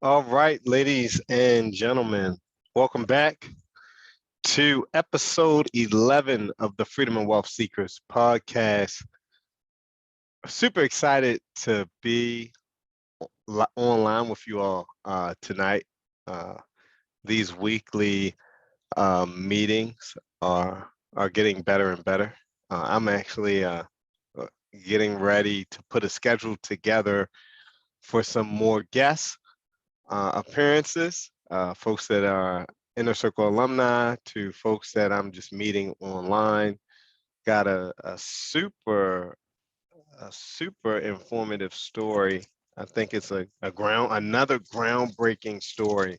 All right, ladies and gentlemen, welcome back to episode 11 of the Freedom and Wealth Seekers podcast. Super excited to be online with you all tonight. Uh, these weekly meetings are getting better and better. I'm actually uh, getting ready to put a schedule together for some more guests appearances, folks that are Inner Circle alumni to folks that I'm just meeting online. Got a super informative story. I think it's another groundbreaking story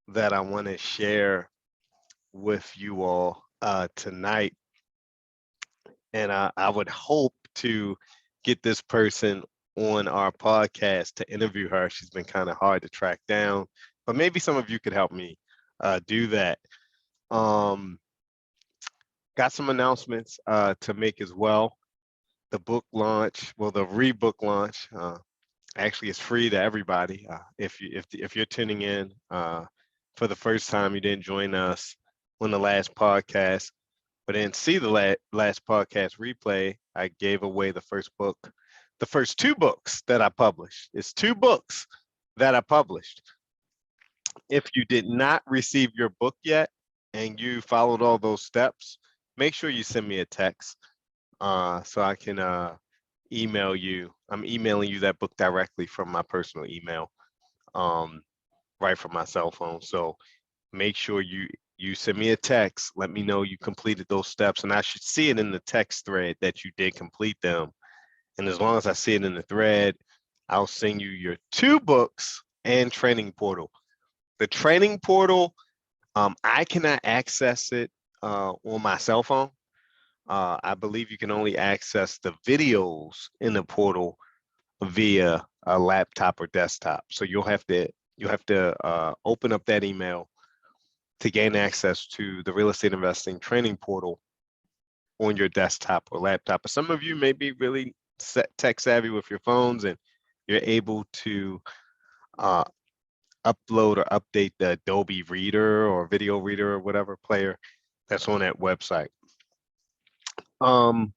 that I want to share with you all tonight. And I would hope to get this person on our podcast to interview her. She's been kind of hard to track down, but maybe some of you could help me do that. Um, got some announcements to make as well. The book launch, well, the rebook launch, actually is free to everybody. If you're tuning in for the first time, you didn't join us on the last podcast, but didn't see the last podcast replay. I gave away the first book, the first two books that I published. It's two books that I published. If you did not receive your book yet and you followed all those steps, make sure you send me a text so I can email you. I'm emailing you that book directly from my personal email, um, right from my cell phone. So make sure you send me a text. Let me know you completed those steps, and I should see it in the text thread that you did complete them. And as long as I see it in the thread, I'll send you your two books and training portal. The training portal, I cannot access it on my cell phone. I believe you can only access the videos in the portal via a laptop or desktop. So you'll have to open up that email to gain access to the real estate investing training portal on your desktop or laptop. But some of you may be really tech savvy with your phones and you're able to uh, upload or update the Adobe Reader or video reader or whatever player that's on that website. Um,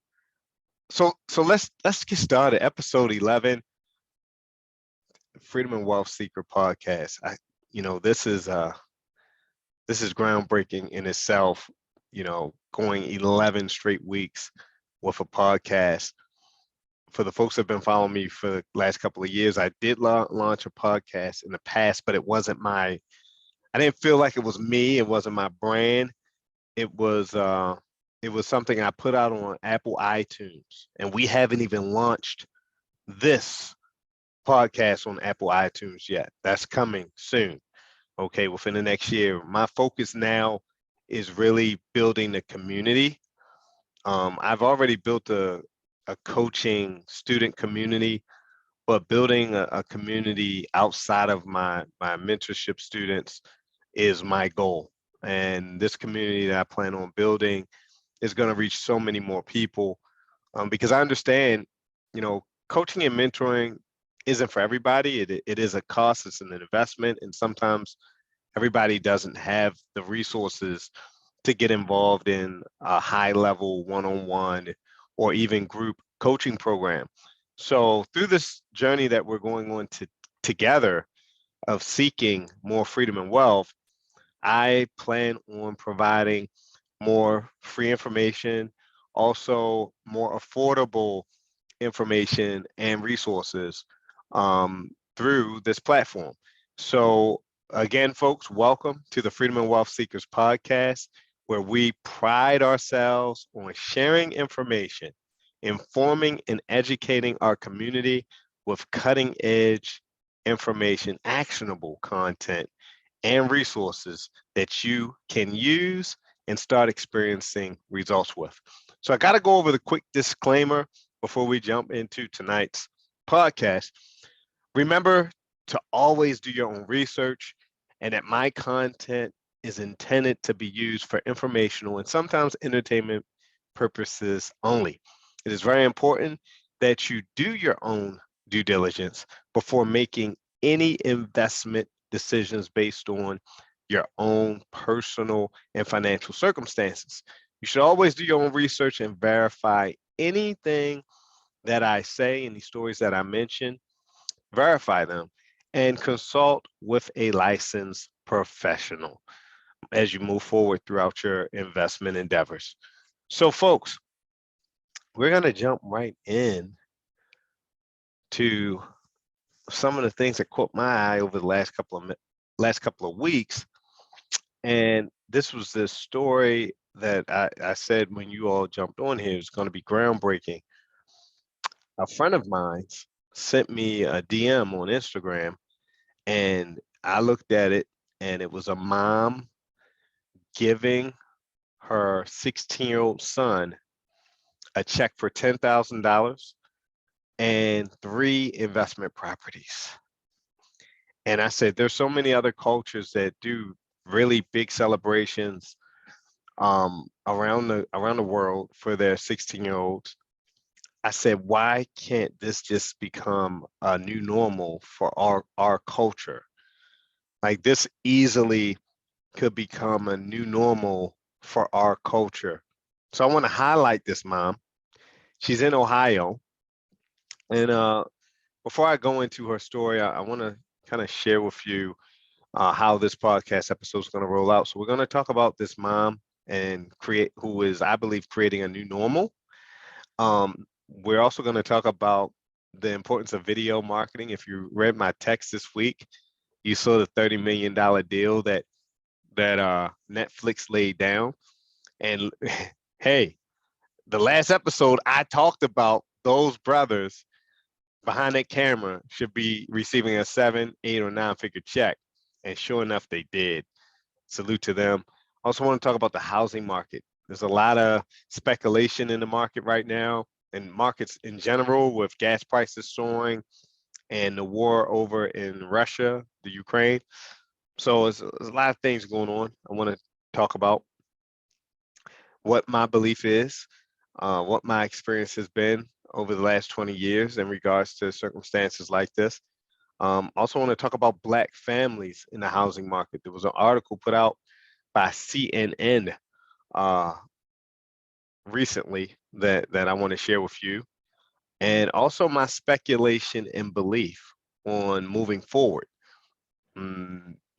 so let's get started. Episode 11, Freedom and Wealth Seeker podcast. This is groundbreaking in itself. Going 11 straight weeks with a podcast. For the folks that have been following me for the last couple of years, I did launch a podcast in the past, but I didn't feel like it was me. It wasn't my brand. It was it was something I put out on Apple iTunes, and we haven't even launched this podcast on Apple iTunes yet. That's coming soon. Okay, within the next year. My focus now is really building the community. I've already built a coaching student community, but building a community outside of my mentorship students is my goal. And this community that I plan on building is going to reach so many more people because I understand, coaching and mentoring isn't for everybody. It is a cost, it's an investment, and sometimes everybody doesn't have the resources to get involved in a high level one-on-one or even group coaching program. So through this journey that we're going on together of seeking more freedom and wealth, I plan on providing more free information, also more affordable information and resources through this platform. So again, folks, welcome to the Freedom and Wealth Seekers podcast, where we pride ourselves on sharing information, informing and educating our community with cutting edge information, actionable content, and resources that you can use and start experiencing results with. So I got to go over the quick disclaimer before we jump into tonight's podcast. Remember to always do your own research and that my content is intended to be used for informational and sometimes entertainment purposes only. It is very important that you do your own due diligence before making any investment decisions based on your own personal and financial circumstances. You should always do your own research and verify anything that I say, any stories that I mention, verify them, and consult with a licensed professional as you move forward throughout your investment endeavors. So, folks, we're going to jump right in to some of the things that caught my eye over the last couple of weeks. And this was this story that I said when you all jumped on here, it's going to be groundbreaking. A friend of mine sent me a DM on Instagram, and I looked at it, and it was a mom giving her 16-year-old son a check for $10,000 and 3 investment properties. And I said, there's so many other cultures that do really big celebrations around the world for their 16-year-olds. I said, why can't this just become a new normal for our culture? Like this easily could become a new normal for our culture. So I want to highlight this mom. She's in Ohio. And before I go into her story, I want to kind of share with you how this podcast episode is going to roll out. So we're going to talk about this mom and who is, I believe, creating a new normal. We're also going to talk about the importance of video marketing. If you read my text this week, you saw the $30 million deal that Netflix laid down. And hey, the last episode, I talked about those brothers behind that camera should be receiving a 7, 8, or 9-figure check. And sure enough, they did. Salute to them. Also want to talk about the housing market. There's a lot of speculation in the market right now, and markets in general, with gas prices soaring and the war over in Russia, the Ukraine. So there's a lot of things going on. I want to talk about what my belief is, what my experience has been over the last 20 years in regards to circumstances like this. Also want to talk about Black families in the housing market. There was an article put out by CNN recently that I want to share with you, and also my speculation and belief on moving forward.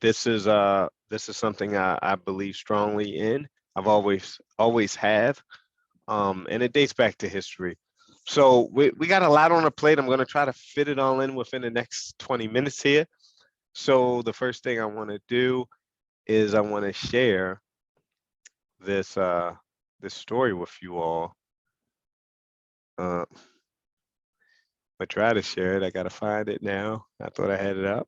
This is something I believe strongly in. I've always have, and it dates back to history. So we got a lot on the plate. I'm going to try to fit it all in within the next 20 minutes here. So the first thing I want to do is I want to share this this story with you all. I try to share it. I gotta find it now. I thought I had it up.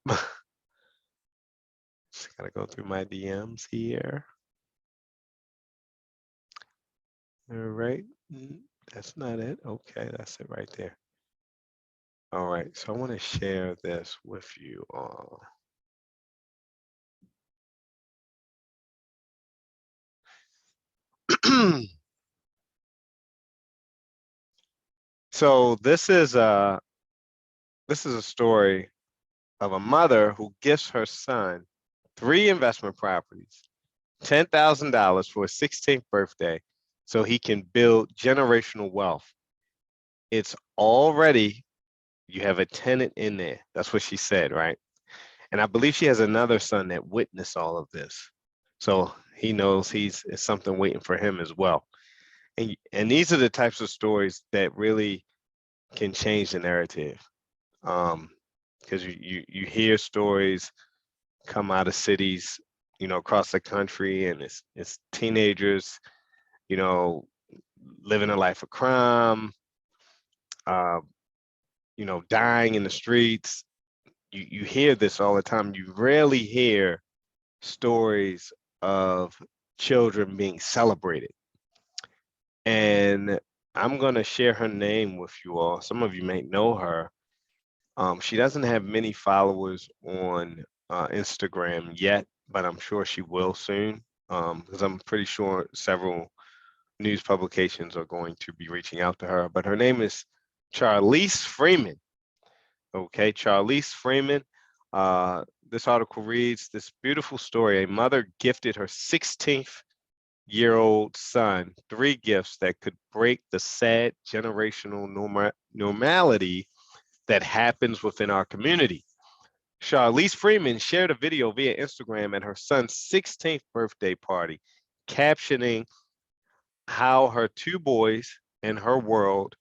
Just gotta go through my DMs here. All right, that's not it. Okay, that's it right there. All right, so I want to share this with you all. So this is a story of a mother who gives her son 3 investment properties, $10,000 for his 16th birthday, so he can build generational wealth. It's already, you have a tenant in there. That's what she said, right? And I believe she has another son that witnessed all of this. So he knows it's something waiting for him as well. And these are the types of stories that really can change the narrative. Because you hear stories come out of cities, across the country, and it's teenagers, living a life of crime, dying in the streets. You hear this all the time. You rarely hear stories of children being celebrated. And I'm going to share her name with you all. Some of you may know her. She doesn't have many followers on Instagram yet, but I'm sure she will soon, because I'm pretty sure several news publications are going to be reaching out to her. But her name is Charlize Freeman. Okay, Charlize Freeman. This article reads, this beautiful story, a mother gifted her 16th-year-old son three gifts that could break the sad generational normality that happens within our community. Charlize Freeman shared a video via Instagram at her son's 16th birthday party, captioning how her two boys in her world,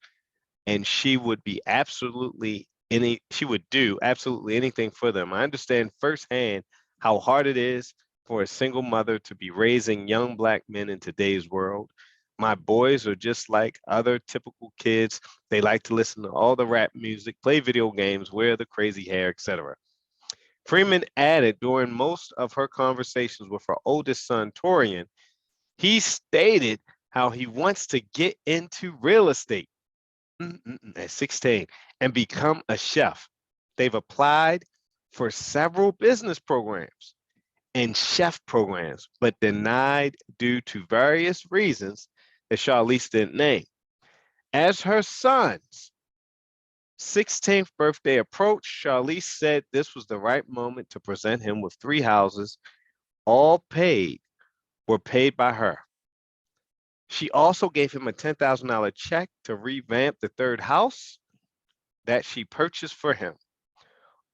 and she would do absolutely anything for them. I understand firsthand how hard it is for a single mother to be raising young Black men in today's world. My boys are just like other typical kids. They like to listen to all the rap music, play video games, wear the crazy hair, etc. Freeman added during most of her conversations with her oldest son, Torian, he stated how he wants to get into real estate at 16 and become a chef. They've applied for several business programs and chef programs, but denied due to various reasons that Charlize didn't name. As her son's 16th birthday approached, Charlize said this was the right moment to present him with three houses, all were paid by her. She also gave him a $10,000 check to revamp the third house that she purchased for him.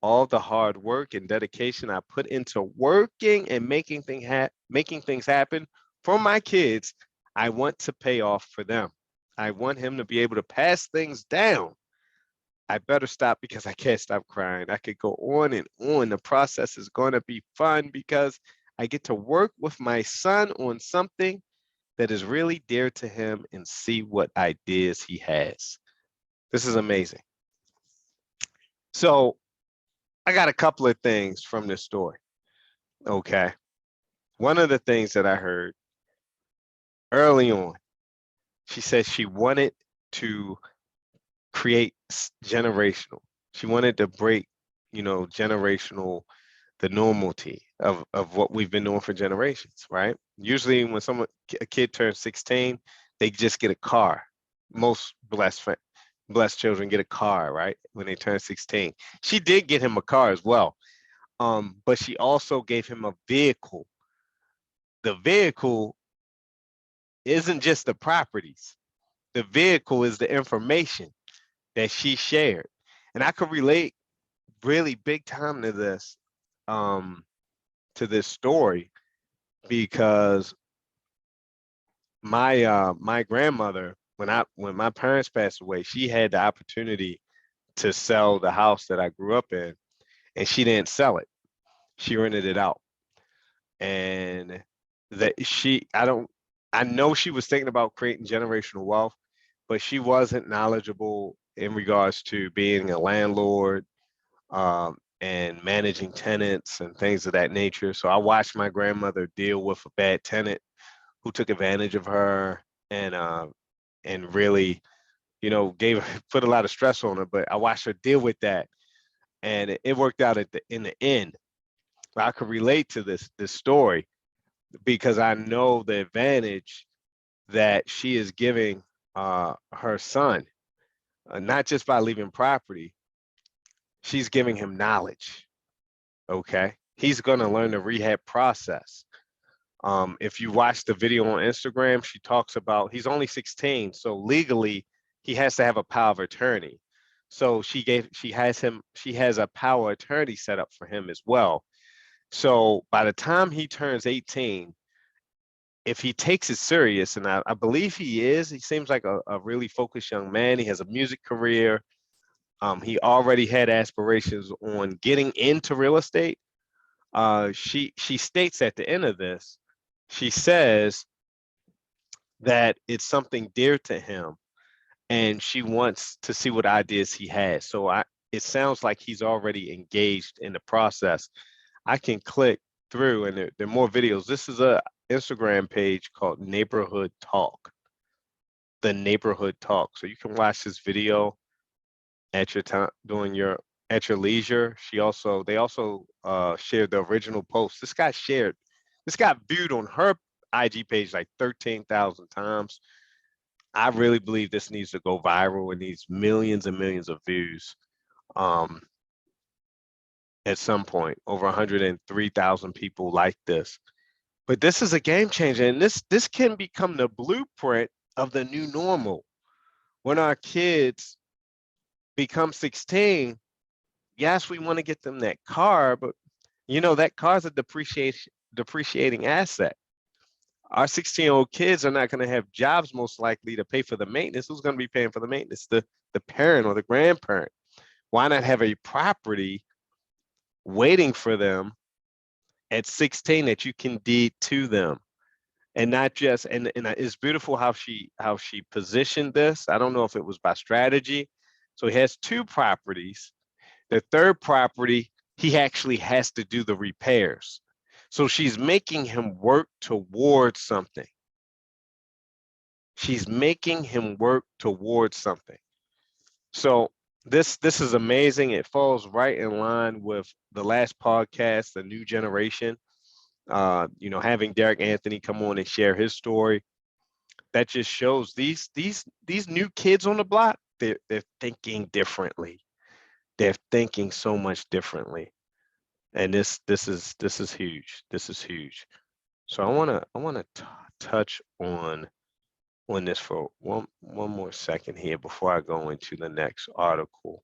All the hard work and dedication I put into working and making things happen for my kids, I want to pay off for them. I want him to be able to pass things down. I better stop because I can't stop crying. I could go on and on. The process is going to be fun because I get to work with my son on something that is really dear to him and see what ideas he has. This is amazing. So I got a couple of things from this story. Okay. One of the things that I heard early on, she said she wanted to create generational. She wanted to break, generational, the normality of what we've been doing for generations, right? Usually when a kid turns 16, they just get a car. Most blessed children get a car, right? When they turn 16. She did get him a car as well. But she also gave him a vehicle. The vehicle isn't just the properties. The vehicle is the information that she shared. And I could relate really big time um, to this story because my grandmother, when my parents passed away, she had the opportunity to sell the house that I grew up in, and she didn't sell it. She rented it out. And that I know she was thinking about creating generational wealth, but she wasn't knowledgeable in regards to being a landlord, and managing tenants and things of that nature. So I watched my grandmother deal with a bad tenant who took advantage of her and really, gave put a lot of stress on her. But I watched her deal with that, and it worked out in the end. I could relate to this story because I know the advantage that she is giving her son, not just by leaving property, she's giving him knowledge. Okay, he's going to learn the rehab process. If you watch the video on Instagram, she talks about he's only 16, so legally he has to have a power of attorney. So she has a power attorney set up for him as well. So by the time he turns 18, if he takes it serious, and I believe he seems like a really focused young man. He has a music career. He already had aspirations on getting into real estate. She states at the end of this, she says that it's something dear to him, and she wants to see what ideas he has. So it sounds like he's already engaged in the process. I can click through, and there are more videos. This is a Instagram page called Neighborhood Talk. The Neighborhood Talk. So you can watch this video at your time at your leisure. They also shared the original post. This got viewed on her IG page like 13,000 times. I really believe this needs to go viral and needs millions and millions of views. Um, at some point. Over 103,000 people like this. But this is a game changer, and this can become the blueprint of the new normal. When our kids become 16, yes, we want to get them that car, but that car's a depreciating asset. Our 16-year-old kids are not going to have jobs most likely to pay for the maintenance. Who's going to be paying for the maintenance? The parent or the grandparent. Why not have a property waiting for them at 16 that you can deed to them? And not just, and it's beautiful how she positioned this. I don't know if it was by strategy. So he has two properties. The third property, he actually has to do the repairs. So she's making him work towards something. She's making him work towards something. So this is amazing. It falls right in line with the last podcast, the new generation. Having Derek Anthony come on and share his story, that just shows these new kids on the block, they're thinking differently. They're thinking so much differently. And this is huge. This is huge. So I wanna touch on this for one more second here before I go into the next article.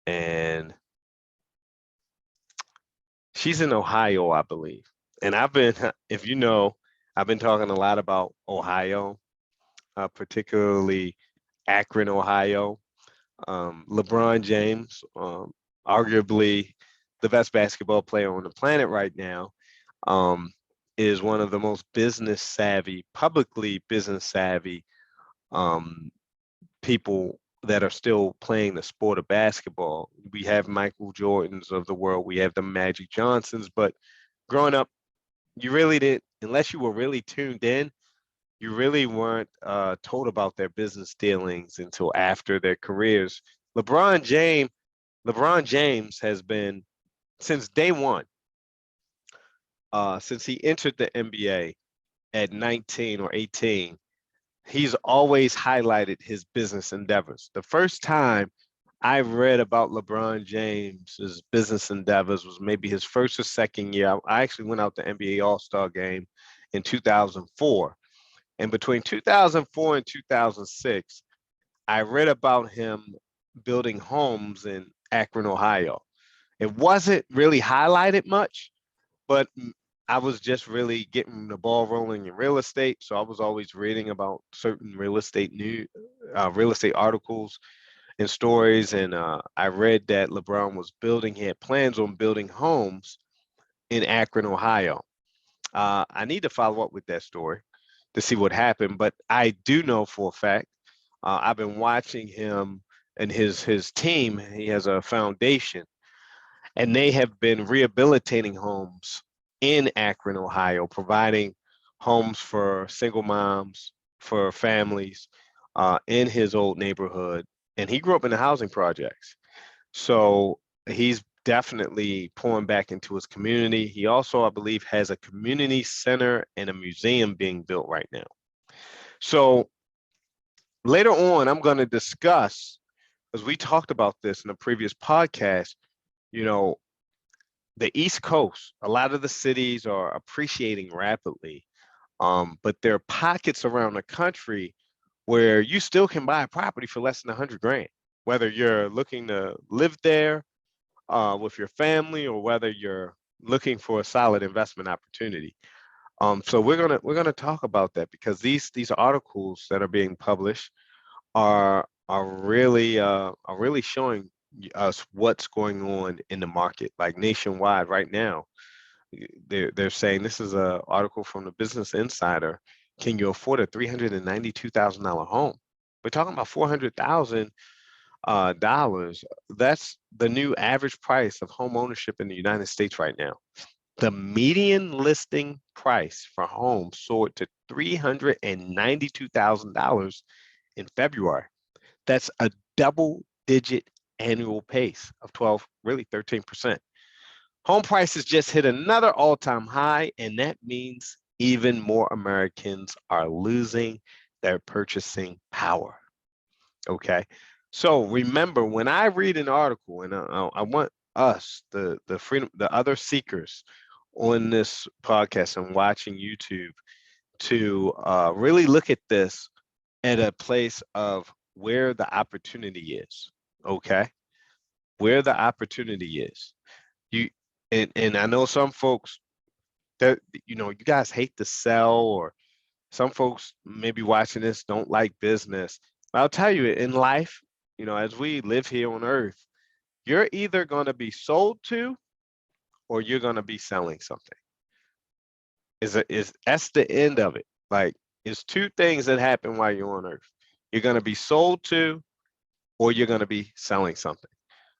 And she's in Ohio, I believe. And if you know, I've been talking a lot about Ohio, particularly Akron, Ohio. LeBron James, arguably the best basketball player on the planet right now, um, is one of the most publicly business savvy um, people that are still playing the sport of basketball. We have Michael Jordans of the world, we have the Magic Johnsons, but growing up, you really didn't, unless you were really tuned in, you really weren't told about their business dealings until after their careers. LeBron James, LeBron James has been since day one, since he entered the NBA at 19 or 18, he's always highlighted his business endeavors. The first time I read about LeBron James's business endeavors was maybe his first or second year. I actually went out to NBA All-Star game in 2004. And between 2004 and 2006, I read about him building homes in Akron, Ohio. It wasn't really highlighted much, but I was just really getting the ball rolling in real estate. So I was always reading about certain real estate articles and stories. And I read that LeBron he had plans on building homes in Akron, Ohio. I need to follow up with that story to see what happened, but I do know for a fact. I've been watching him and his team. He has a foundation, and they have been rehabilitating homes in Akron, Ohio, providing homes for single moms, for families in his old neighborhood. And he grew up in the housing projects. So he's definitely pouring back into his community. He also, I believe, has a community center and a museum being built right now. So later on, I'm going to discuss, because we talked about this in a previous podcast, you know, the East Coast, a lot of the cities are appreciating rapidly, but there are pockets around the country where you still can buy a property for less than 100 grand, whether you're looking to live there with your family or whether you're looking for a solid investment opportunity. So we're gonna talk about that because these articles that are being published are really showing us what's going on in the market, like nationwide right now. They're saying, this is a article from the Business Insider. Can you afford a $392,000 home? We're talking about $400,000. That's the new average price of home ownership in the United States right now. The median listing price for homes soared to $392,000 in February. That's a double-digit annual pace of 12, really 13%. Home prices just hit another all-time high, and that means even more Americans are losing their purchasing power. Okay. So remember, when I read an article, and I want us, the freedom, the other seekers on this podcast and watching YouTube to really look at this at a place of where the opportunity is. Okay, where the opportunity is. You and I know some folks that you guys hate to sell, or some folks maybe watching this don't like business. But I'll tell you, in life, as we live here on earth, you're either going to be sold to or you're going to be selling something. Is that's the end of it. Like, it's two things that happen while you're on earth. You're going to be sold to or you're going to be selling something.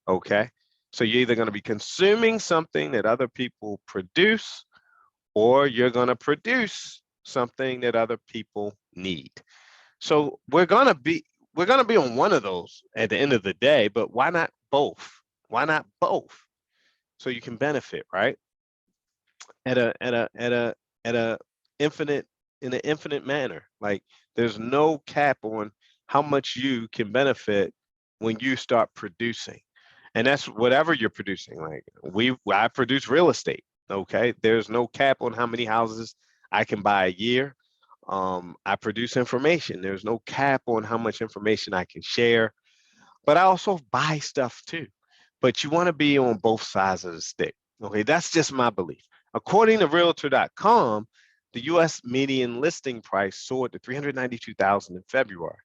Okay? So you're either going to be consuming something that other people produce, or you're going to produce something that other people need. So we're going to be on one of those at the end of the day, but why not both? Why not both? So you can benefit, right? At a infinite in an infinite manner. Like, there's no cap on how much you can benefit when you start producing. And that's whatever you're producing. Like, I produce real estate. Okay. There's no cap on how many houses I can buy a year. I produce information. There's no cap on how much information I can share, but I also buy stuff too. But you want to be on both sides of the stick. Okay, that's just my belief. According to Realtor.com, the U.S. median listing price soared to 392,000 in February,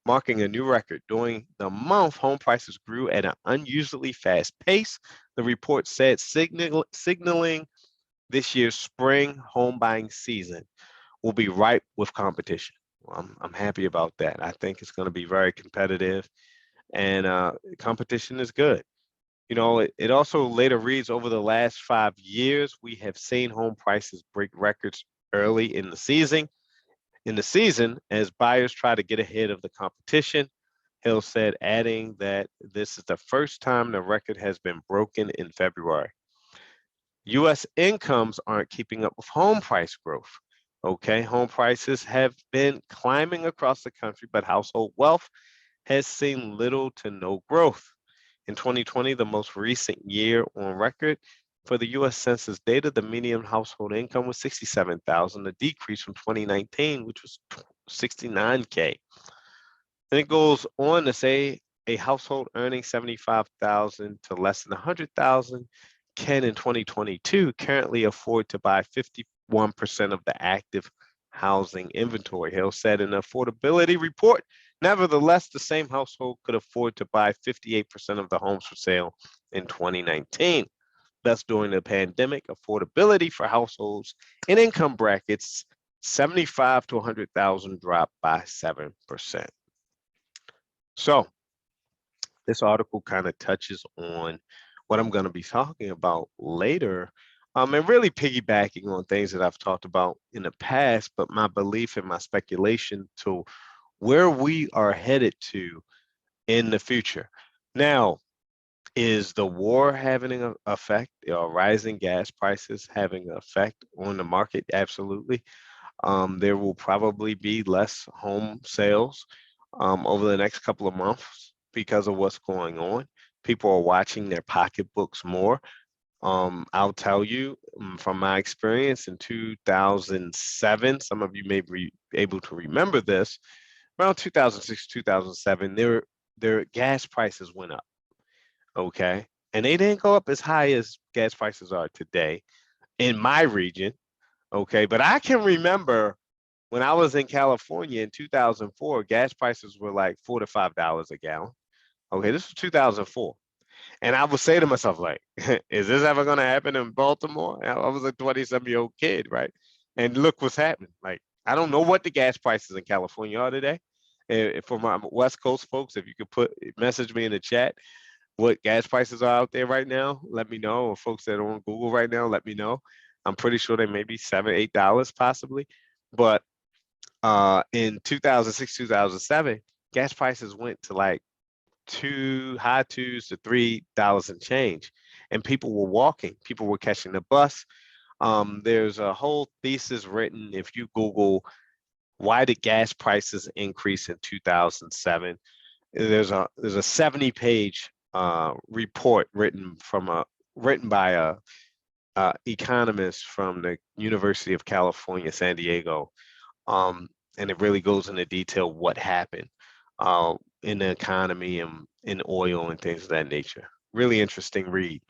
marking a new record. During the month, home prices grew at an unusually fast pace. The report said, signaling this year's spring home buying season will be ripe with competition. Well, I'm happy about that. I think it's going to be very competitive, and competition is good. It also later reads, over the last 5 years, we have seen home prices break records early in the season. As buyers try to get ahead of the competition, Hill said, adding that this is the first time the record has been broken in February. U.S. incomes aren't keeping up with home price growth. Okay, home prices have been climbing across the country, but household wealth has seen little to no growth. In 2020, the most recent year on record for the U.S. Census data, the median household income was 67,000, a decrease from 2019, which was 69K. Then it goes on to say a household earning 75,000 to less than 100,000 can in 2022 currently afford to buy 51% of the active housing inventory, Hill said in an affordability report. Nevertheless, the same household could afford to buy 58% of the homes for sale in 2019. Thus, during the pandemic, affordability for households in income brackets 75 to 100,000 dropped by 7%. So this article kind of touches on what I'm going to be talking about later, and really piggybacking on things that I've talked about in the past, but my belief and my speculation to where we are headed to in the future. Now, is the war having an effect? Are rising gas prices having an effect on the market? Absolutely. There will probably be less home sales over the next couple of months because of what's going on. People are watching their pocketbooks more. I'll tell you from my experience in 2007, some of you may be able to remember this, around 2006, 2007, their gas prices went up, okay? And they didn't go up as high as gas prices are today in my region, okay? But I can remember when I was in California in 2004, gas prices were like $4 to $5 a gallon. Okay, this was 2004. And I would say to myself, like, is this ever going to happen in Baltimore? And I was a 27-year-old kid, right? And look what's happening. Like, I don't know what the gas prices in California are today. And for my West Coast folks, if you could message me in the chat what gas prices are out there right now, let me know. Or folks that are on Google right now, let me know. I'm pretty sure they may be $7, $8 possibly. But in 2006, 2007, gas prices went to like high twos to $3 and change, and people were walking. People were catching the bus. There's a whole thesis written if you Google why did gas prices increase in 2007. There's a 70-page report written by a economist from the University of California, San Diego. And it really goes into detail what happened uh, in the economy and in oil and things of that nature. Really interesting read.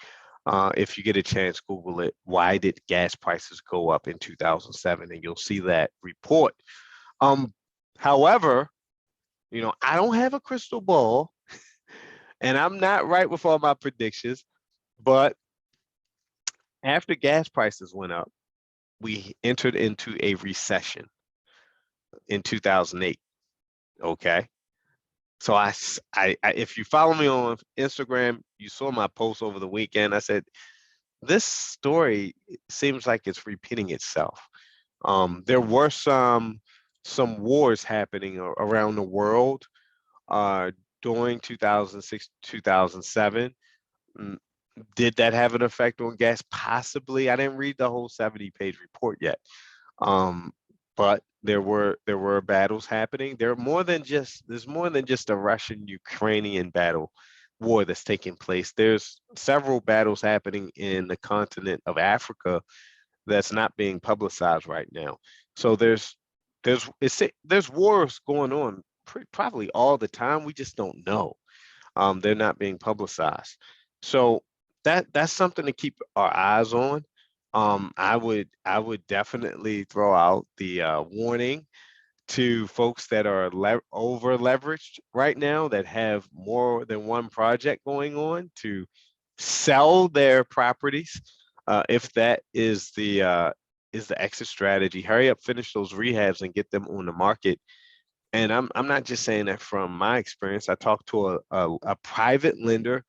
If you get a chance, Google it. Why did gas prices go up in 2007? And you'll see that report. Um, However, I don't have a crystal ball, and I'm not right with all my predictions. But after gas prices went up, we entered into a recession in 2008. Okay. So if you follow me on Instagram, you saw my post over the weekend. I said, this story seems like it's repeating itself. There were some wars happening around the world uh, during 2006, 2007. Mm, Did that have an effect on gas? Possibly. I didn't read the whole 70-page report yet. Um, but there were battles happening. There's more than just a Russian-Ukrainian battle war that's taking place. There's several battles happening in the continent of Africa that's not being publicized right now. So there's wars going on probably all the time. We just don't know. They're not being publicized. So that's something to keep our eyes on. I would definitely throw out the warning to folks that are over leveraged right now, that have more than one project going on, to sell their properties if that is the exit strategy. Hurry up, finish those rehabs and get them on the market. And I'm not just saying that from my experience. I talked to a private lender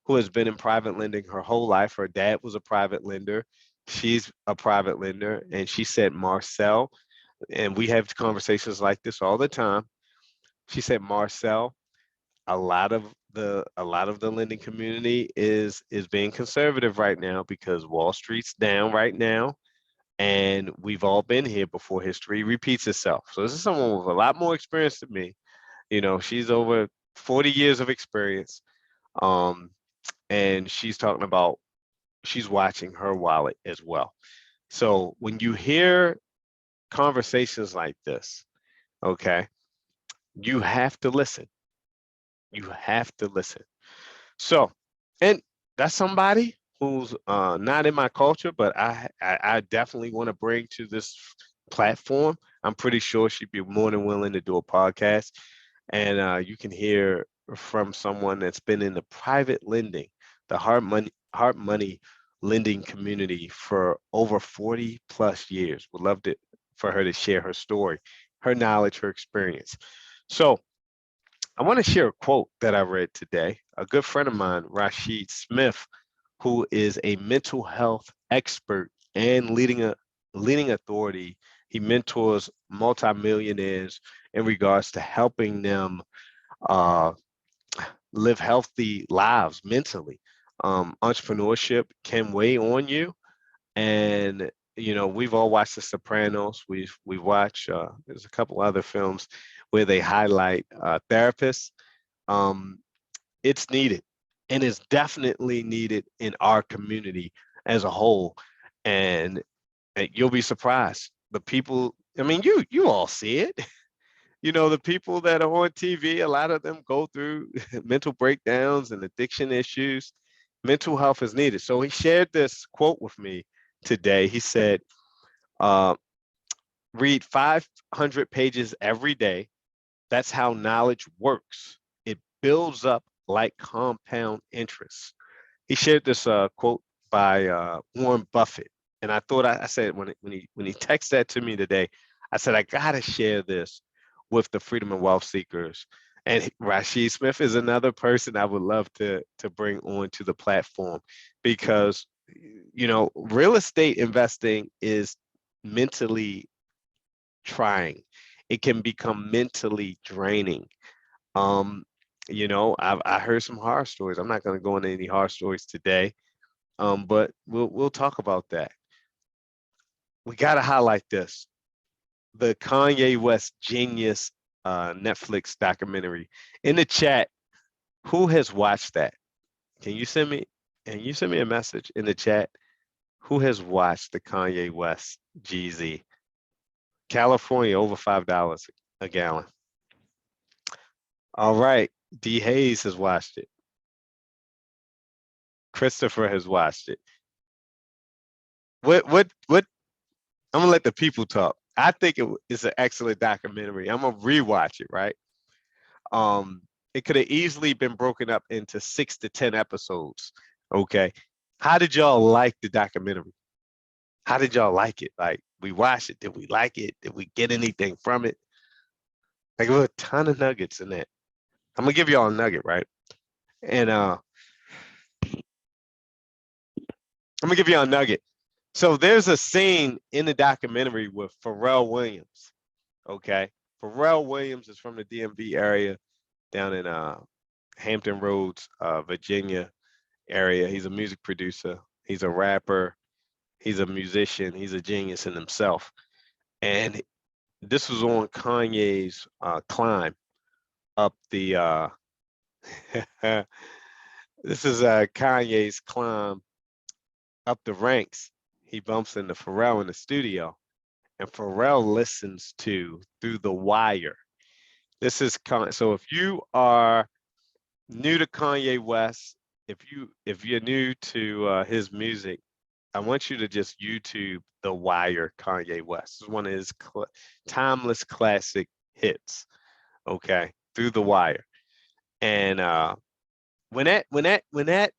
who has been in private lending her whole life. Her dad was a private lender. She's a private lender. And she said, Marcel, and we have conversations like this all the time. She said, Marcel, a lot of the lending community is being conservative right now because Wall Street's down right now. And we've all been here before history repeats itself. So this is someone with a lot more experience than me. She's over 40 years of experience. Um, and she's watching her wallet as well. So when you hear conversations like this, okay, you have to listen. You have to listen. So, and that's somebody who's not in my culture, but I definitely want to bring to this platform. I'm pretty sure she'd be more than willing to do a podcast, and you can hear from someone that's been in the private lending, the hard money lending community for over 40 plus years. Would love to for her to share her story, her knowledge, her experience. So I want to share a quote that I read today. A good friend of mine, Rashid Smith, who is a mental health expert and leading authority. He mentors multimillionaires in regards to helping them uh, live healthy lives mentally. Entrepreneurship can weigh on you, and we've all watched The Sopranos. We've watched there's a couple other films where they highlight therapists. um, it's needed, and it's definitely needed in our community as a whole. And you'll be surprised. The people, I mean, you all see it. The people that are on TV, a lot of them go through mental breakdowns and addiction issues. Mental health is needed. So he shared this quote with me today. He said, uh, read 500 pages every day. That's how knowledge works. It builds up like compound interest. He shared this quote by Warren Buffett, and I thought I said when he texted that to me today, I said I gotta share this with the Freedom and Wealth Seekers. And Rashid Smith is another person I would love to bring onto the platform, because real estate investing is mentally trying. It can become mentally draining. Um, I heard some horror stories. I'm not going to go into any horror stories today, but we'll talk about that. We got to highlight this: the Kanye West Genius Netflix documentary. In the chat, who has watched that? Can you send me a message in the chat? Who has watched the Kanye West Jeezy? California over $5 a gallon. All right. D Hayes has watched it. Christopher has watched it. What I'm gonna let the people talk. I think it's an excellent documentary. I'm gonna rewatch it, right? Um, it could have easily been broken up into 6 to 10 episodes. Okay. How did y'all like the documentary? How did y'all like it? Like, we watched it. Did we like it? Did we get anything from it? Like, there were a ton of nuggets in that. I'm gonna give y'all a nugget, right? And I'm gonna give y'all a nugget. So there's a scene in the documentary with Pharrell Williams. Okay. Pharrell Williams is from the DMV area down in Hampton Roads, Virginia area. He's a music producer. He's a rapper. He's a musician. He's a genius in himself. And this was on Kanye's climb up the. This is Kanye's climb up the ranks. He bumps into Pharrell in the studio, and Pharrell listens to Through the Wire. This is so if you are new to Kanye West, if you're new to his music, I want you to just YouTube The Wire Kanye West. It's one of his timeless classic hits. Okay, Through the Wire. And when that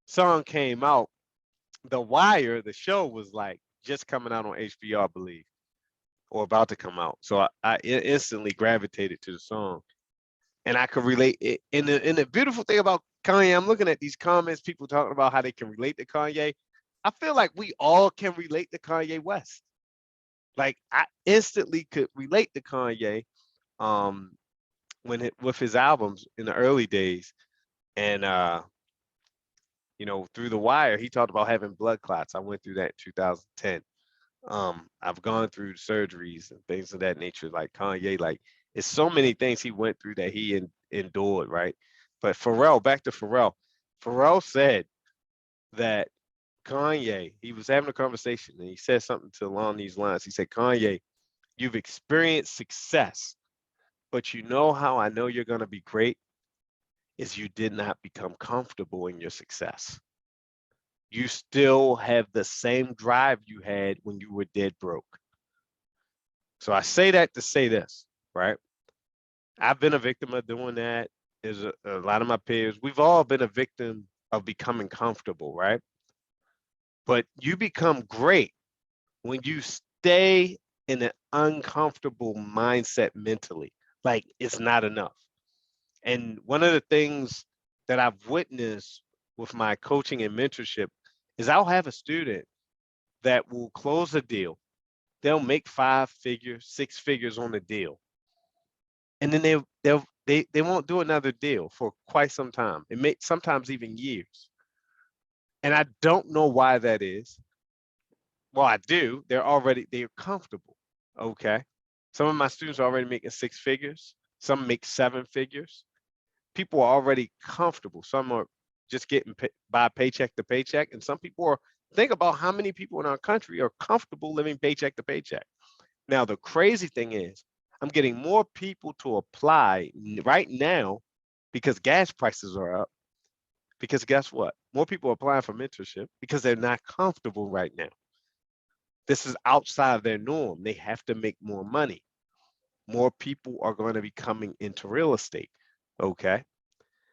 song came out, The Wire, the show was like just coming out on HBO, I believe, or about to come out. So I instantly gravitated to the song, and I could relate it. And the beautiful thing about Kanye, I'm looking at these comments, people talking about how they can relate to Kanye. I feel like we all can relate to Kanye West. Like, I instantly could relate to Kanye um with his albums in the early days. And Through the Wire, he talked about having blood clots. I went through that in 2010. I've gone through surgeries and things of that nature, like Kanye. Like, it's so many things he went through that he endured, right? But Pharrell, back to Pharrell. Pharrell said that Kanye, he was having a conversation and he said something along these lines. He said, Kanye, you've experienced success, but you know how I know you're going to be great is you did not become comfortable in your success. You still have the same drive you had when you were dead broke. So I say that to say this, right? I've been a victim of doing that. There's a lot of my peers. We've all been a victim of becoming comfortable, right? But you become great when you stay in an uncomfortable mindset mentally. Like, it's not enough. And one of the things that I've witnessed with my coaching and mentorship is I'll have a student that will close a deal. They'll make 5 figures, 6 figures on the deal. And then they won't do another deal for quite some time. It may sometimes even years. And I don't know why that is. Well, I do. They're comfortable. Okay. Some of my students are already making 6 figures. Some make 7 figures. People are already comfortable. Some are just getting by paycheck to paycheck. And some people are, think about how many people in our country are comfortable living paycheck to paycheck. Now, the crazy thing is, I'm getting more people to apply right now because gas prices are up. Because guess what? More people are applying for mentorship because they're not comfortable right now. This is outside of their norm. They have to make more money. More people are going to be coming into real estate. Okay.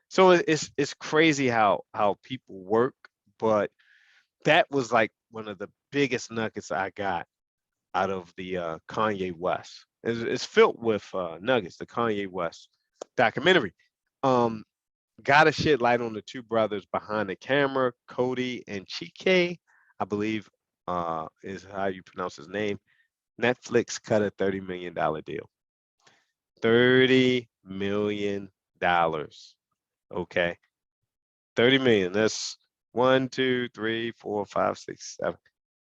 So it's crazy how people work, but that was like one of the biggest nuggets I got out of the Kanye West. It's filled with nuggets. The Kanye West documentary. Got to shed light on the two brothers behind the camera, Cody and Chike, I believe is how you pronounce his name. Netflix cut a $30 million deal. $30 million. Okay. 30 million. That's 1, 2, 3, 4, 5, 6, 7.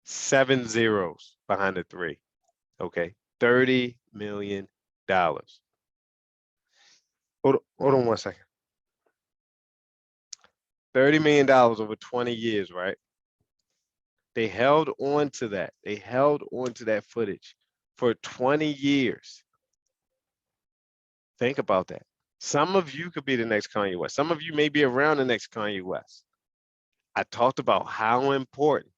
7 zeros behind the three. Okay. $30 million. Hold on 1 second. $30 million over 20 years, right? They held on to that. They held on to that footage for 20 years. Think about that. Some of you could be the next Kanye West. Some of you may be around the next Kanye West. I talked about how important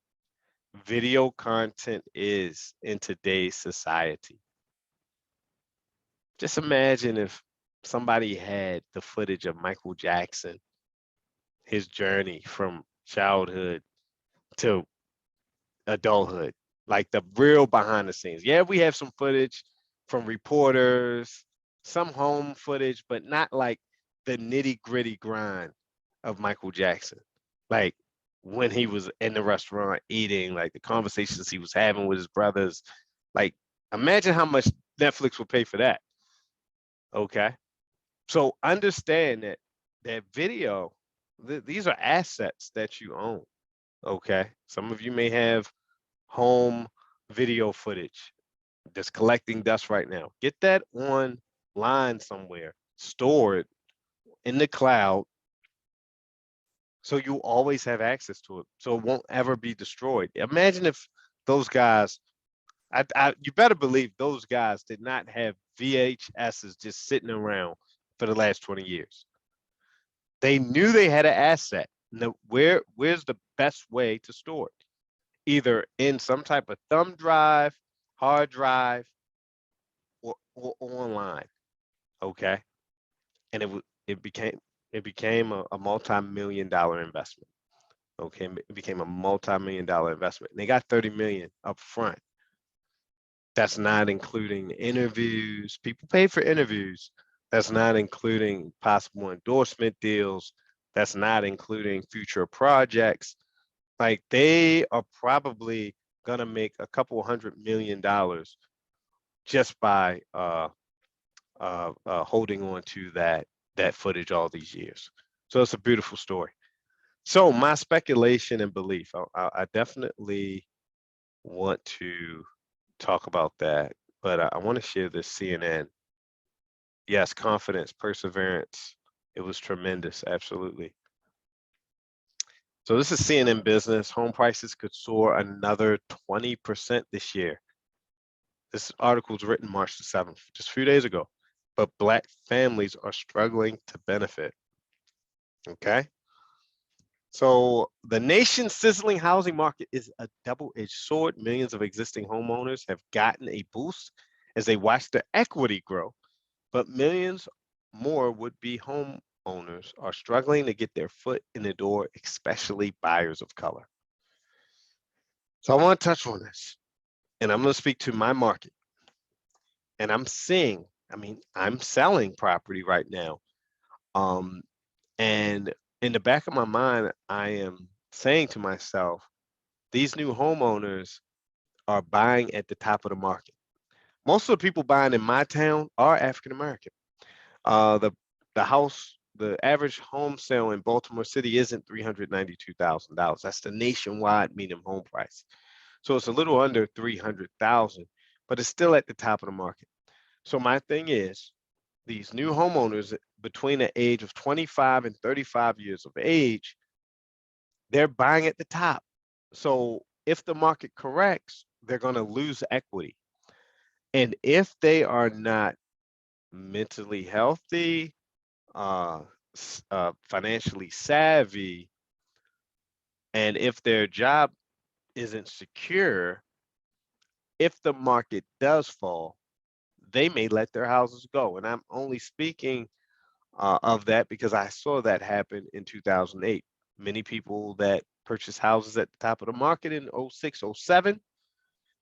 video content is in today's society. Just imagine if somebody had the footage of Michael Jackson, his journey from childhood to adulthood, like the real behind the scenes. Yeah, we have some footage from reporters, some home footage, but not like the nitty gritty grind of Michael Jackson. Like when he was in the restaurant eating, like the conversations he was having with his brothers. Like, imagine how much Netflix would pay for that. Okay. So understand that video, these are assets that you own. Okay. Some of you may have home video footage that's collecting dust right now. Get that online somewhere, store it in the cloud, so you always have access to it, so it won't ever be destroyed. Imagine if those guys, you better believe those guys did not have VHSs just sitting around for the last 20 years. They knew they had an asset. Now, where's the best way to store it? Either in some type of thumb drive, hard drive, or online. Okay, and it became a multi-million-dollar investment. Okay, it became a multi-million-dollar investment. And they got 30 million up front. That's not including interviews. People pay for interviews. That's not including possible endorsement deals. That's not including future projects. Like, they are probably gonna make a couple $100 million just by holding on to that footage all these years. So it's a beautiful story. So my speculation and belief, I definitely want to talk about that, but I want to share this CNN. Yes, confidence, perseverance. It was tremendous, absolutely. So this is CNN Business. Home prices could soar another 20% this year. This article was written March the 7th, just a few days ago. But Black families are struggling to benefit. Okay. So the nation's sizzling housing market is a double-edged sword. Millions of existing homeowners have gotten a boost as they watch their equity grow, but millions more would-be homeowners are struggling to get their foot in the door, especially buyers of color. So I want to touch on this, and I'm going to speak to my market. And I'm selling property right now. And in the back of my mind, I am saying to myself, these new homeowners are buying at the top of the market. Most of the people buying in my town are African American. The average home sale in Baltimore City isn't $392,000. That's the nationwide median home price. So it's a little under 300,000, but it's still at the top of the market. So my thing is, these new homeowners between the age of 25 and 35 years of age, they're buying at the top. So if the market corrects, they're going to lose equity. And if they are not mentally healthy, financially savvy, and if their job isn't secure, if the market does fall, they may let their houses go. And I'm only speaking of that because I saw that happen in 2008. Many people that purchased houses at the top of the market in 06, 07,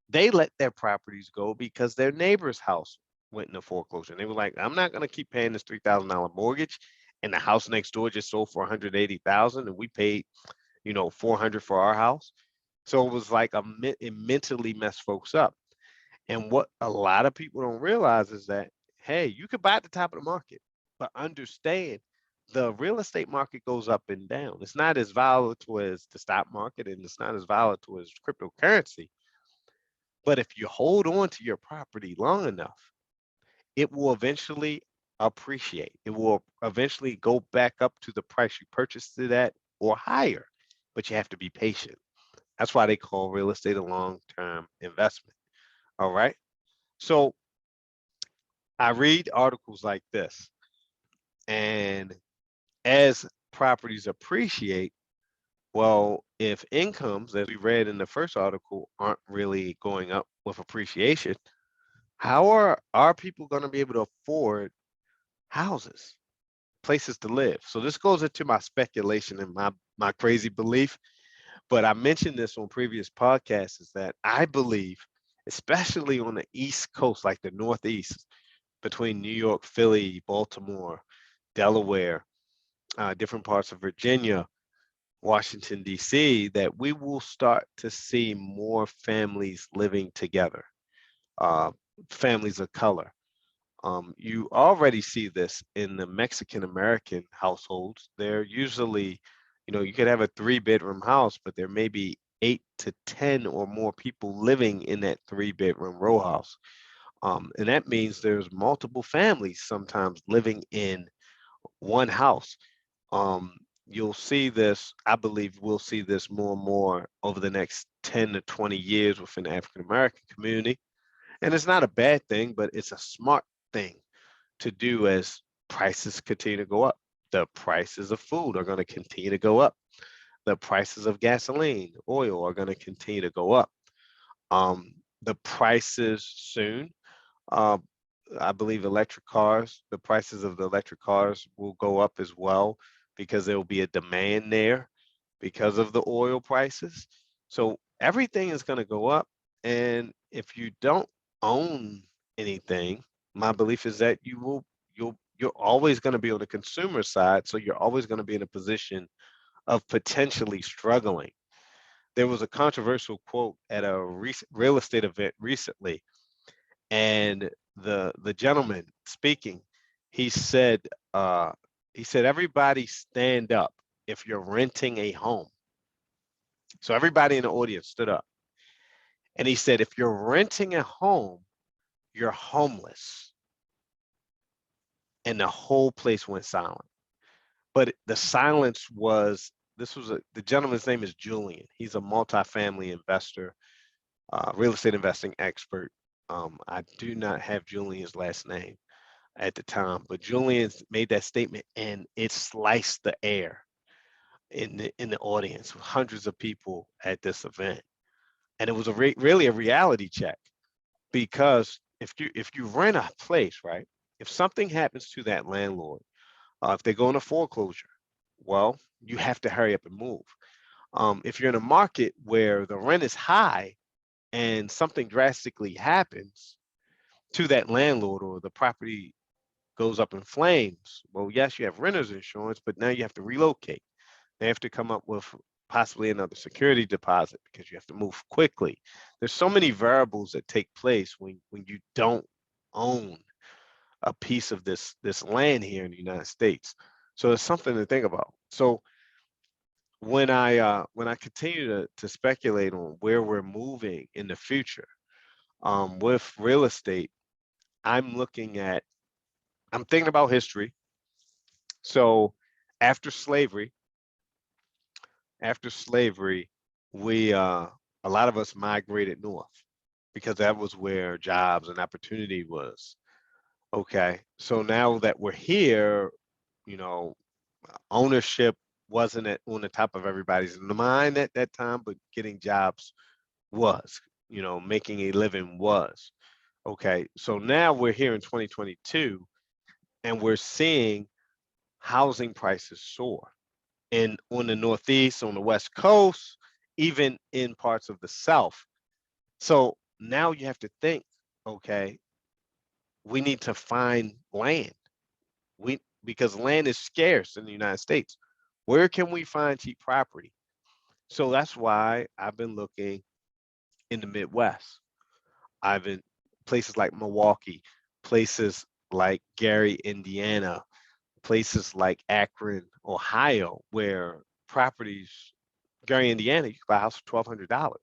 they let their properties go because their neighbor's house went into foreclosure. And they were like, I'm not going to keep paying this $3,000 mortgage. And the house next door just sold for $180,000 and we paid, $400 for our house. So it was like it mentally messed folks up. And what a lot of people don't realize is that, hey, you could buy at the top of the market, but understand the real estate market goes up and down. It's not as volatile as the stock market, and it's not as volatile as cryptocurrency. But if you hold on to your property long enough, it will eventually appreciate. It will eventually go back up to the price you purchased it at, or higher, but you have to be patient. That's why they call real estate a long-term investment. All right. So I read articles like this, and as properties appreciate, well, if incomes, as we read in the first article, aren't really going up with appreciation, how are our people going to be able to afford houses, places to live? So this goes into my speculation and my crazy belief, but I mentioned this on previous podcasts is that I believe, especially on the East Coast, like the Northeast, between New York, Philly, Baltimore, Delaware, different parts of Virginia, Washington, D.C., that we will start to see more families living together, uh, families of color. You already see this in the Mexican American households. They're usually, you could have a three-bedroom house, but there may be 8 to 10 or more people living in that three-bedroom row house. And that means there's multiple families sometimes living in one house. Um, you'll see this, I believe we'll see this more and more over the next 10 to 20 years within the African American community. And it's not a bad thing, but it's a smart thing to do as prices continue to go up. The prices of food are going to continue to go up. The prices of gasoline, oil are going to continue to go up. The prices soon, uh, I believe electric cars, the prices of the electric cars will go up as well because there will be a demand there because of the oil prices. So everything is going to go up. And if you don't own anything, my belief is that you're always going to be on the consumer side. So you're always going to be in a position of potentially struggling. There was a controversial quote at a real estate event recently, and the gentleman speaking, he said, uh, everybody stand up if you're renting a home. So everybody in the audience stood up. And he said, if you're renting a home, you're homeless. And the whole place went silent. But the silence was, the gentleman's name is Julian. He's a multifamily investor, real estate investing expert. I do not have Julian's last name at the time, but Julian made that statement and it sliced the air in the audience, hundreds of people at this event. And it was really a reality check, because if you rent a place, right? If something happens to that landlord, if they go into foreclosure, well, you have to hurry up and move. If you're in a market where the rent is high and something drastically happens to that landlord or the property goes up in flames, well, yes, you have renter's insurance, but now you have to relocate. They have to come up with possibly another security deposit because you have to move quickly. There's so many variables that take place when you don't own a piece of this land here in the United States. So it's something to think about. So when I continue to speculate on where we're moving in the future, with real estate, I'm looking at I'm thinking about history. So after slavery, after slavery, we a lot of us migrated north because that was where jobs and opportunity was. Okay. So now that we're here, you know, ownership wasn't on the top of everybody's mind at that time, but getting jobs was, making a living was. Okay. So now we're here in 2022 and we're seeing housing prices soar. And on the Northeast, on the West Coast, even in parts of the South. So now you have to think, okay, we need to find land. Because land is scarce in the United States. Where can we find cheap property? So that's why I've been looking in the Midwest. I've been places like Milwaukee, places like Gary, Indiana, places like Akron, Ohio, where properties, Gary, Indiana, you can buy a house for $1,200.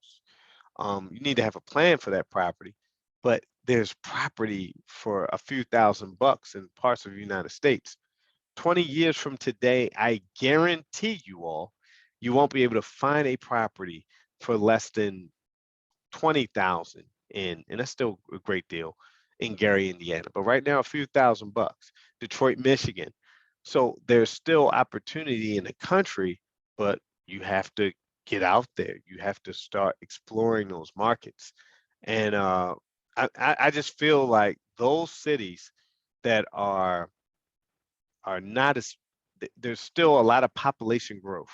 You need to have a plan for that property, but there's property for a few $1,000 in parts of the United States. 20 years from today, I guarantee you all, you won't be able to find a property for less than 20,000 and that's still a great deal in Gary, Indiana. But right now, a few $1,000. Detroit, Michigan. So there's still opportunity in the country, but you have to get out there. You have to start exploring those markets. And I just feel like those cities that are not as there's still a lot of population growth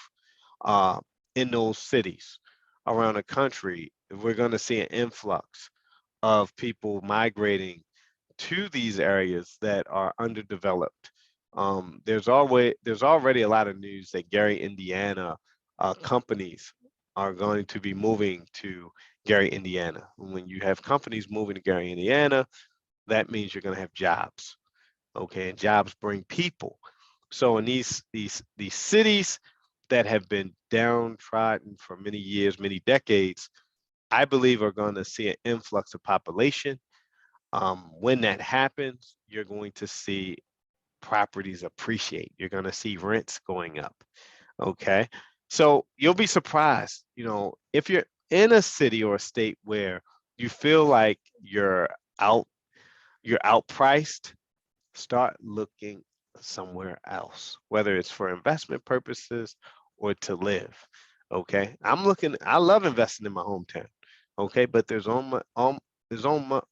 uh, in those cities around the country. We're going to see an influx of people migrating to these areas that are underdeveloped. There's already a lot of news that Gary, Indiana companies are going to be moving to Gary, Indiana. When you have companies moving to Gary, Indiana, that means you're going to have jobs. Okay, and jobs bring people. So in these cities that have been downtrodden for many years, many decades, I believe are going to see an influx of population. When that happens, you're going to see properties appreciate. You're going to see rents going up. Okay. So you'll be surprised, if you're in a city or a state where you feel like out, you're outpriced, start looking somewhere else, whether it's for investment purposes or to live. Okay. I love investing in my hometown. Okay. But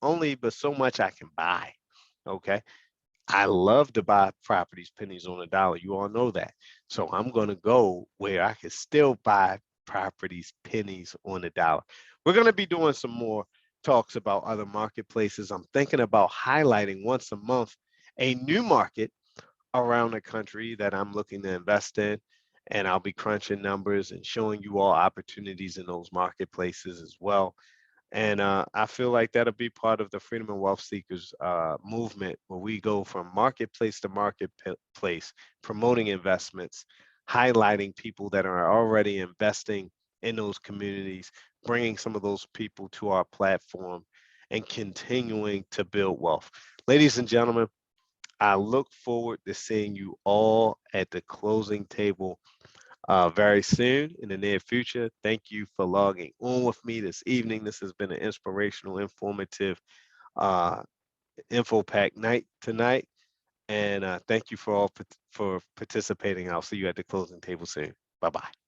only but so much I can buy. Okay. I love to buy properties pennies on the dollar. You all know that. So I'm going to go where I can still buy properties pennies on the dollar. We're going to be doing some more talks about other marketplaces. I'm thinking about highlighting once a month a new market around the country that I'm looking to invest in. And I'll be crunching numbers and showing you all opportunities in those marketplaces as well. And I feel like that'll be part of the Freedom and Wealth Seekers movement, where we go from marketplace to marketplace, promoting investments, highlighting people that are already investing in those communities, bringing some of those people to our platform, and continuing to build wealth. Ladies and gentlemen, I look forward to seeing you all at the closing table very soon in the near future. Thank you for logging on with me this evening. This has been an inspirational, informative, uh, info packed night tonight. And thank you for participating. I'll see you at the closing table soon. Bye bye.